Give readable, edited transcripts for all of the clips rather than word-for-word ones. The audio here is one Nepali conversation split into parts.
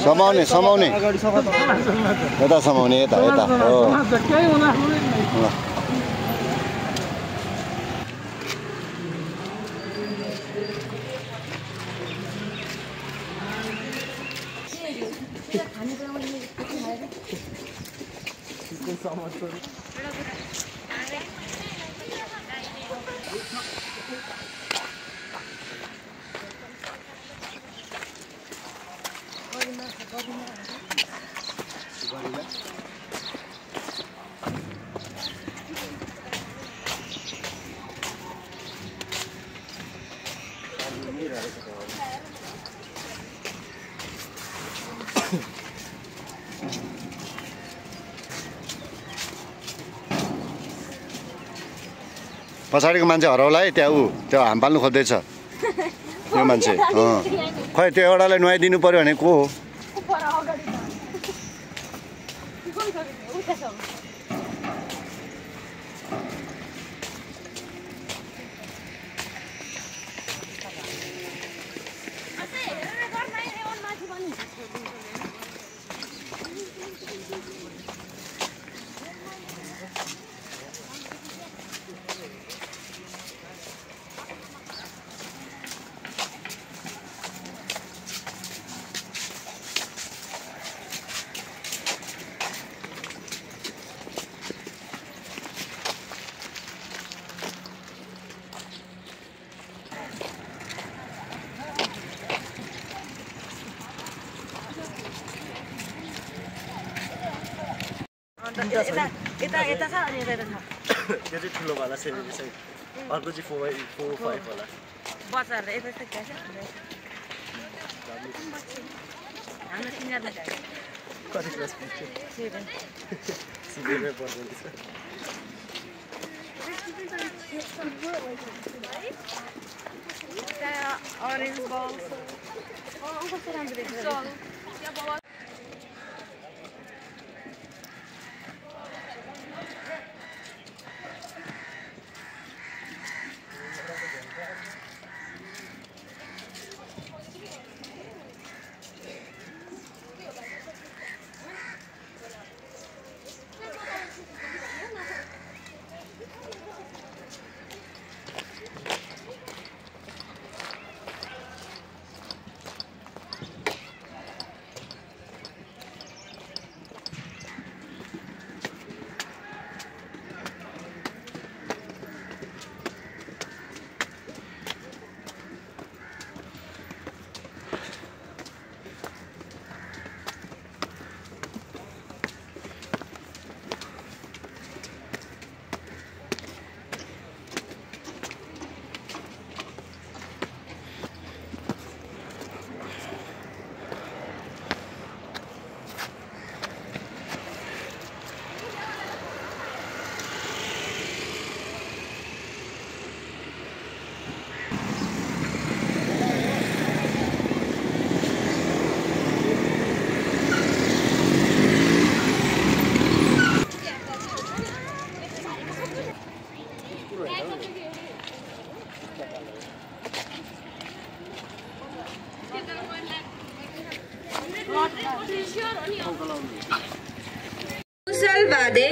समाउने समाउने यता समाउने यता यता हो पछाडिको मान्छे हराउला है त्यहाँ ऊ त्यो हाम पाल्नु खोज्दैछ यो मान्छे खै त्यो एउटालाई नुहाइदिनु पर्यो भने को हो यता छ अनि यता छ त्यो चाहिँ ठुलो वाला 70 साइड अर्को चाहिँ 4.5 होला बच्चाहरुले यता चाहिँ क्या छ हाम्रो सिनियरले कति क्लास पुग्यो 7 सिनियरले पढ्दैछ orange balls. Oh, kung saan ang bilhin? So, Kushal बादे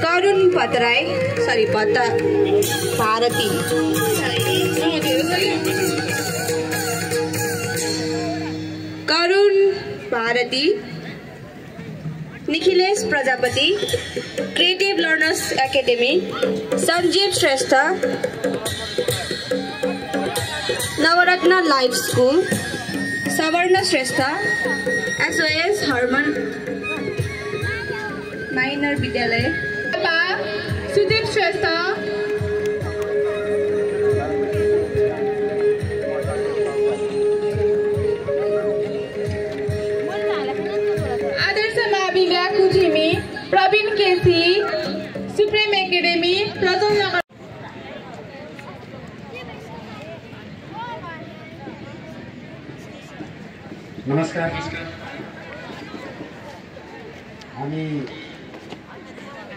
तरुण भट्टराई सरी Bharati Karun Bharati Nikhilesh Prajapati Creative Learners Academy Sanjeev Shrestha Navaratna Life School Savarna Shrestha SOS Hermann Gmeiner विद्यालय सुदीप श्रेष्ठ आदर्श माविला कुजिमी प्रवीण केसी सुप्रिम एकाडेमी प्रजनगर नमस्कार हामी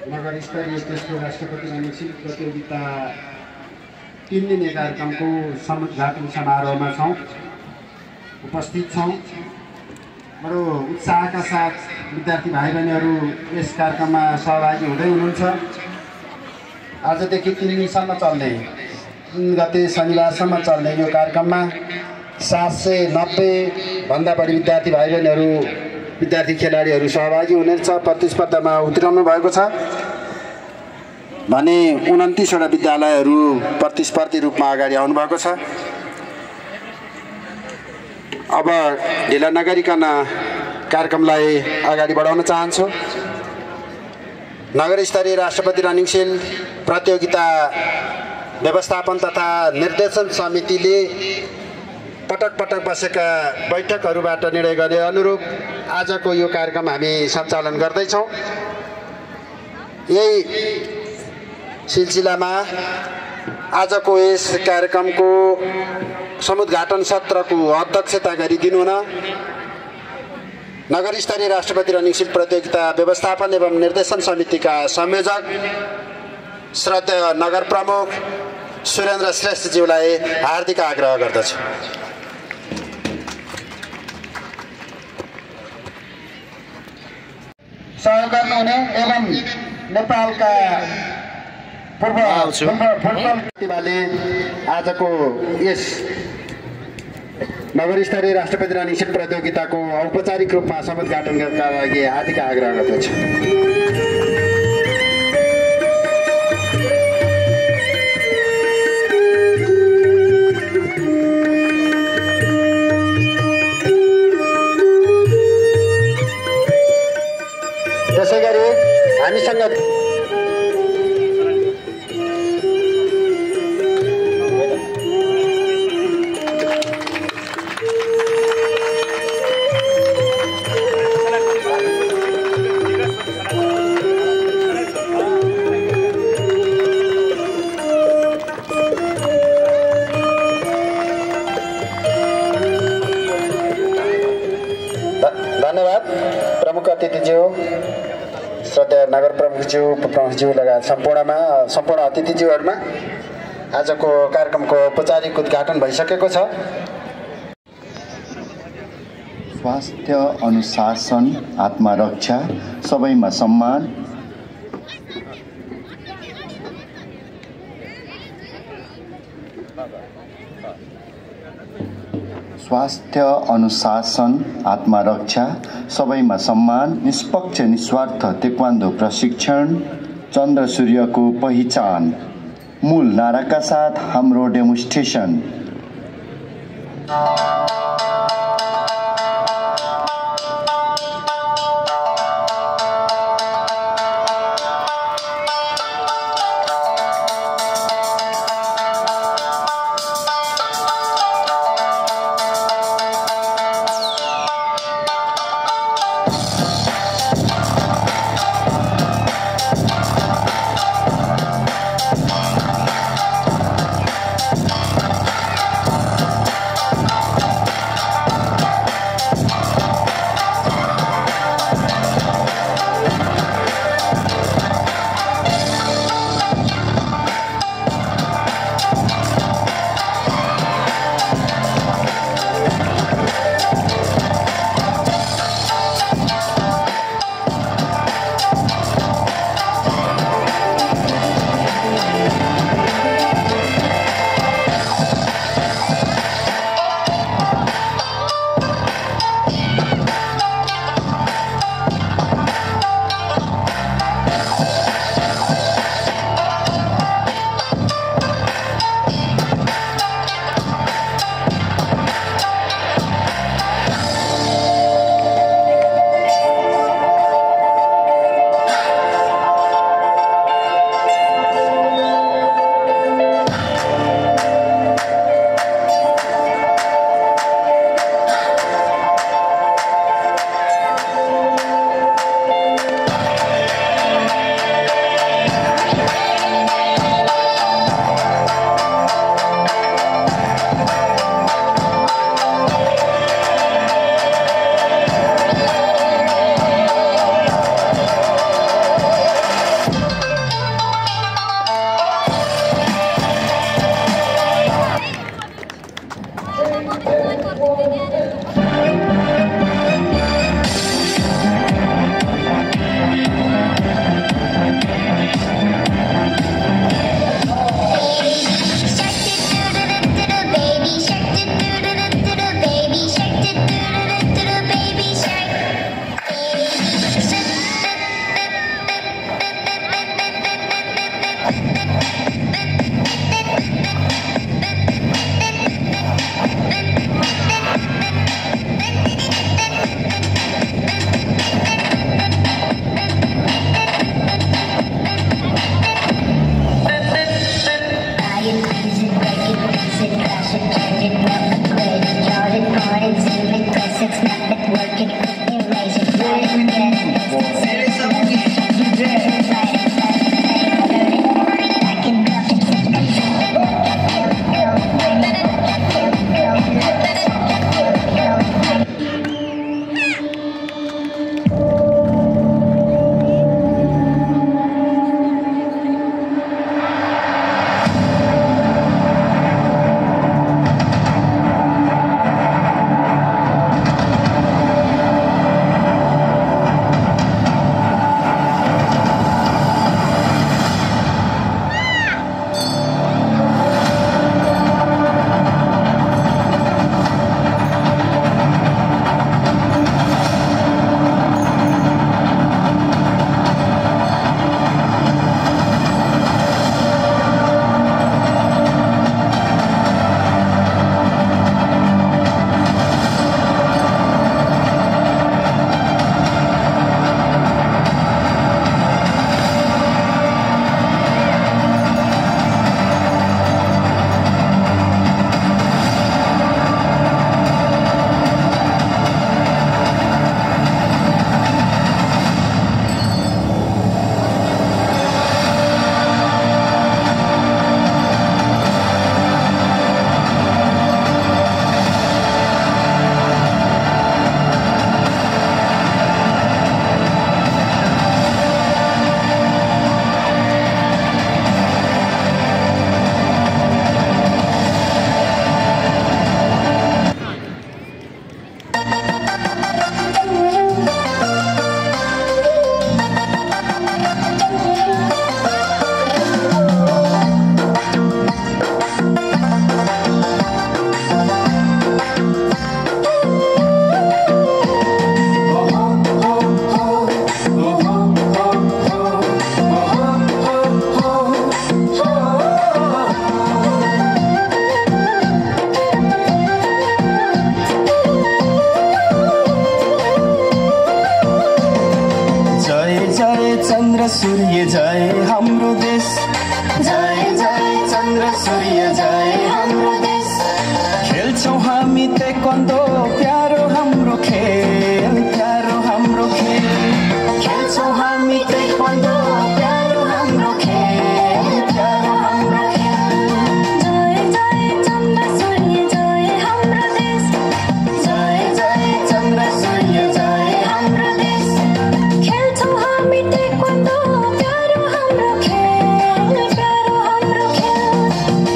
नगर स्तरीय तेस्रो राष्ट्रपति रनिङ प्रतियोगिता 3 दिने कार्यक्रमको समुद्घाटन समारोहमा छौँ उपस्थित छौँ। बडो उत्साहका साथ विद्यार्थी भाइ बहिनीहरू यस कार्यक्रममा सहभागी हुँदै हुनुहुन्छ। आजदेखि 3 दिनसम्म चल्ने 3 गते शनिबारसम्म चल्ने यो कार्यक्रममा 790 भन्दा बढी विद्यार्थी भाइ बहिनीहरू विद्यार्थी खेलाडीहरू सहभागी हुनेछ। प्रतिस्पर्धामा उत्रनु भएको छ भने 29 वटा विद्यालयहरू प्रतिस्पर्धी रूपमा अगाडि आउनु भएको छ। अब ढिला नगरिकन कार्यक्रमलाई अगाडि बढाउन चाहन्छु। नगर स्तरीय राष्ट्रपति रनिङ सिल प्रतियोगिता व्यवस्थापन तथा निर्देशन समितिले पटक पटक बसेका बैठकहरूबाट निर्णय गरे अनुरूप आजको यो कार्यक्रम हामी सञ्चालन गर्दैछौँ। यही सिलसिलामा आजको यस कार्यक्रमको समुद्घाटन सत्रको अध्यक्षता गरिदिनु हुन नगर स्तरीय राष्ट्रपति रनिङ सिल प्रतियोगिता व्यवस्थापन एवं निर्देशन समितिका संयोजक श्रद्धेय नगर प्रमुख सुरेन्द्र श्रेष्ठज्यूलाई हार्दिक आग्रह गर्दछु। सहयोग गर्नुहुने एवं नेपालका पूर्व फुटबल प्रतिभाले आजको यस नगर स्तरीय राष्ट्रपति रनिङ सिल प्रतियोगिताको औपचारिक रूपमा समुद्घाटन गर्नका लागि हार्दिक आग्रह गर्दछु। त्यसै गरी हामीसँग धन्यवाद प्रमुख अतिथिज्यू श्रद्धेय नगर प्रमुखज्यू उपप्रमुखज्यू लगायत सम्पूर्ण अतिथिज्यूहरूमा आजको कार्यक्रमको औपचारिक उद्घाटन भइसकेको छ। स्वास्थ्य अनुशासन आत्मरक्षा सबैमा सम्मान स्वास्थ्य अनुशासन आत्मरक्षा सबैमा सम्मान निष्पक्ष निस्वार्थ ताइक्वान्डो प्रशिक्षण चन्द्र सूर्यको पहिचान मूल नाराका साथ हाम्रो डेमोन्स्ट्रेसन। चन्द्र सूर्य जय हाम्रो देश जय जय चन्द्र सूर्य जय हाम्रो देश खेल्छौँ हामी ताइक्वान्डो प्यारो हाम्रो खेल प्यारो हाम्रो खेल खेल्छौँ हामी ताइक्वान्डो प्यारो हाम्रो खेल प्यारो हाम्रो खेल जय जय चन्द्र सूर्य जय हाम्रो देश जय जय चन्द्र सूर्य जय हाम्रो देश खेल्छौँ हामी ताइक्वान्डो प्यारो हाम्रो खेल प्यारो हाम्रो खेल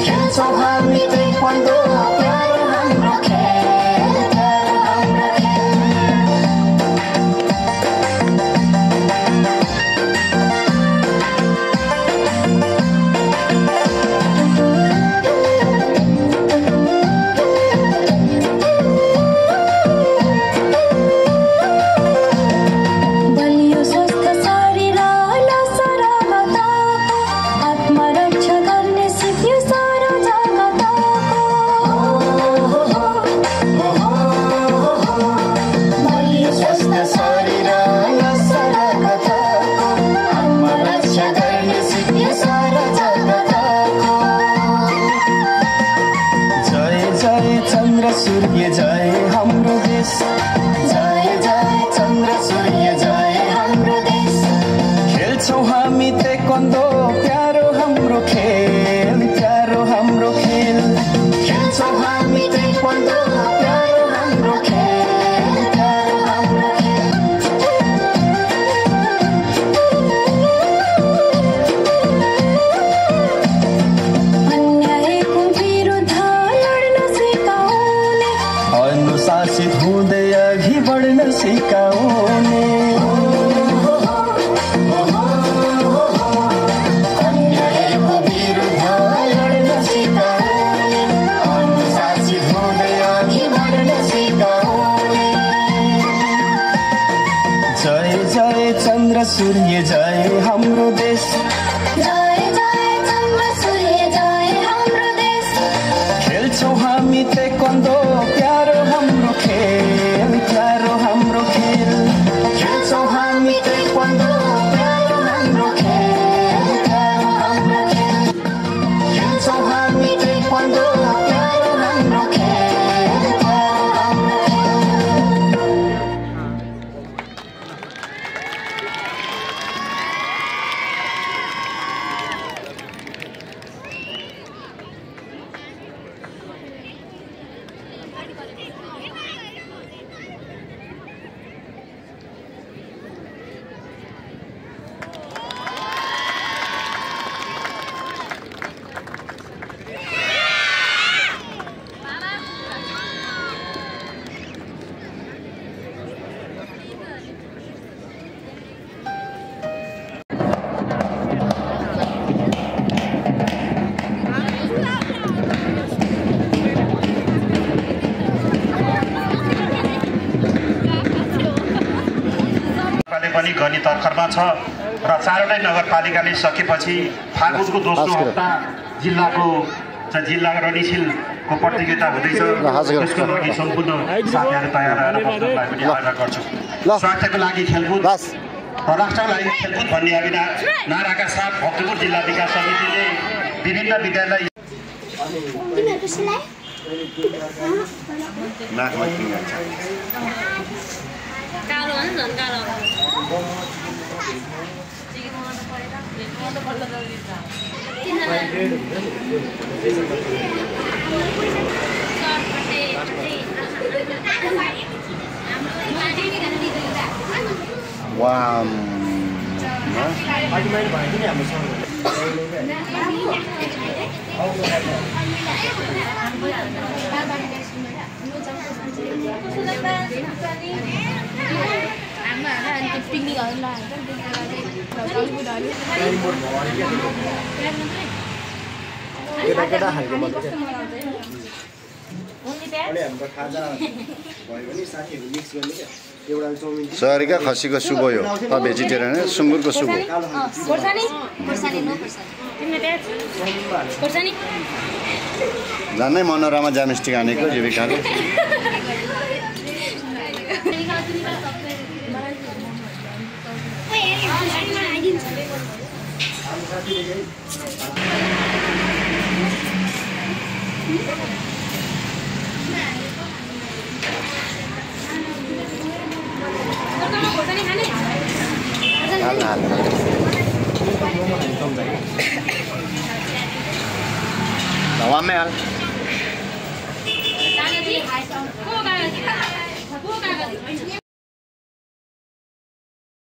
खेल्छौँ हामी ताइक्वान्डो प्यारो हाम्रो खेल प्यारो हाम्रो खेल बलियो स्वस्थ शरीर नसरगताको आत्मरक्षा गर्ने सिक्यो सारा जगतको बलियो स्वस्थ शरीर नसरगताको आत्मरक्षा गर्ने सिक्यो सारा जगतको जय जय चन्द्र सूर्य जय हाम्रो देश जय जय चन्द्र सूर्य जय हाम्रो देश खेल्छौँ हामी ताइक्वान्डो प्यारो हाम्रो खेल प्यारो हाम्रो खेल खेल्छौँ हामी ताइक्वान्डो प्यारो हाम्रो खेल प्यारो हाम्रो खेल अन्यायको विरुद्ध लड्न सिकाउने अनुशासित हुँदै अघि बढ्न सिकाउने अन्यायको विरुद्ध लड्न सिकाउने अनुशासित हुँदै अघि बढ्न सिकाउने जय जय चन्द्र सूर्य जय हाम्रो देश जय जय चन्द्र सूर्य जय हाम्रो देश खेल्छौँ हामी ताइक्वान्डो प्यारो हाम्रो खेल प्यारो हाम्रो खेल खेल्छौँ हामी ताइक्वान्डो प्यारो हाम्रो खेल प्यारो हाम्रो खेल खेल्छौँ हामी ताइक्वान्डो प्यारो हाम्रो खेल प्यारो हाम्रो खेल पनि गर्ने तर्खरमा छ र चारवटै नगरपालिकाले सकेपछि फागुनको दोस्रो हप्ता जिल्ला रणिसिलको प्रतियोगिता हुँदैछ त्यसको लागि सम्पूर्ण साथीहरू तयार रहेर बस्नलाई पनि आग्रह गर्छु स्वास्थ्यको लागि खेलकुद र राष्ट्रको लागि खेलकुद भन्ने नाराका साथ भक्तपुर जिल्ला विकास समितिले विभिन्न विद्यालय कालो भने झन् कालो वाम पिकनिक सहरीका खसीको सुप हो त भेजिटेरियन सुँगुरको सुप हो झन्नै मनोरमा जामेस्टिक हानेको जीविकाले Lawan me al.